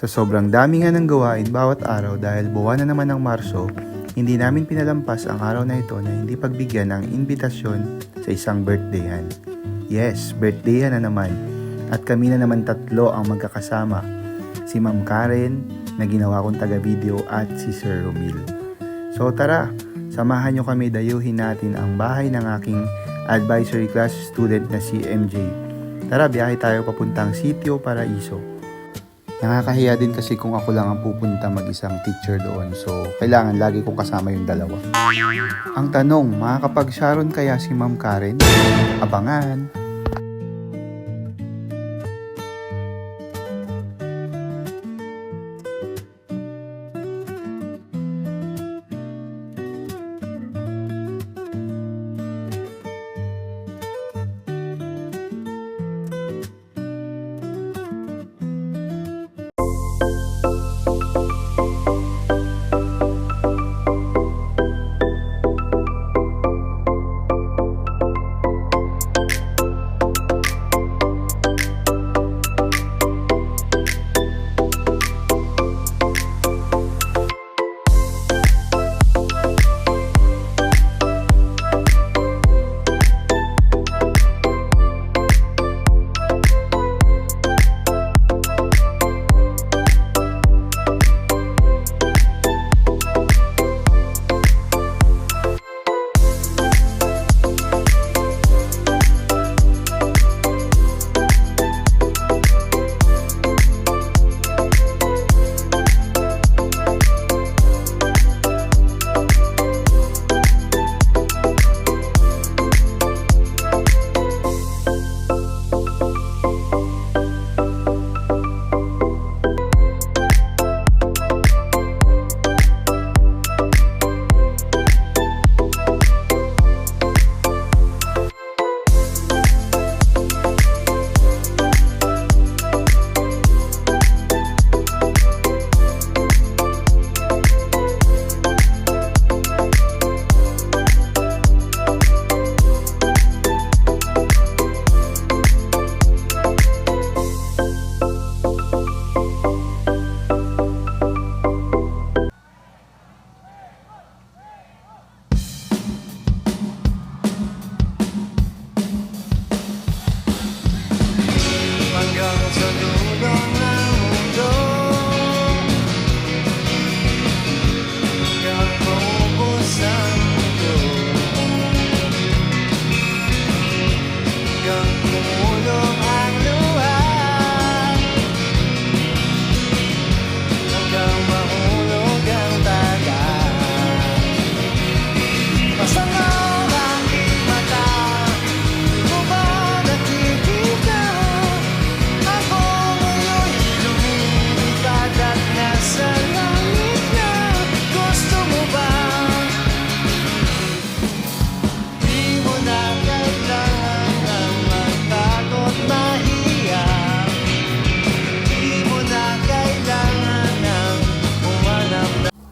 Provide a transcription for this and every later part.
Sa sobrang dami nga ng gawain bawat araw dahil buwan na naman ng Marso, hindi namin pinalampas ang araw na ito na hindi pagbigyan ng imbitasyon sa isang birthdayhan. Yes, birthdayhan na naman. At kami na naman tatlo ang magkakasama. Si Ma'am Karen na ginawa kong taga-video at si Sir Romil. So tara, samahan nyo kami dayuhin natin ang bahay ng aking advisory class student na si MJ. Tara, biyahe tayo papuntang Sitio Paraiso. Nakakahiya din kasi kung ako lang ang pupunta mag-isang teacher doon. So, kailangan lagi kong kasama yung dalawa. Ang tanong, makakapag-sharon kaya si Ma'am Karen? Abangan!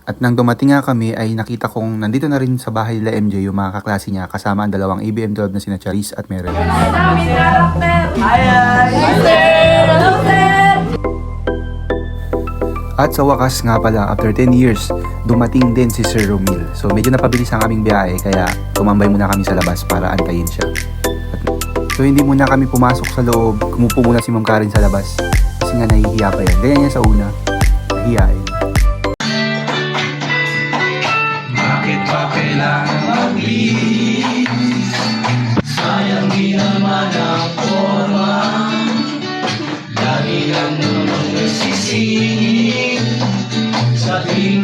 At nang dumating nga kami ay nakita kong nandito na rin sa bahay nila MJ yung mga kaklase niya kasama ang dalawang ABM-12 na sina Charis at Meryl. At sa wakas nga pala, after 10 years, dumating din si Sir Romil. So medyo napabilis ang aming biyahe kaya tumambay muna kami sa labas para antayin siya. So hindi muna kami pumasok sa loob, kumupo muna si Ma'am Karen sa labas. Kasi nga nahihiya pa yan. Ganyan niya sa una, nahihiyain. Bakit pa kailangan magbihis? Sayang di naman ang forma. Lagi lang naman nagsisingin sa tuwing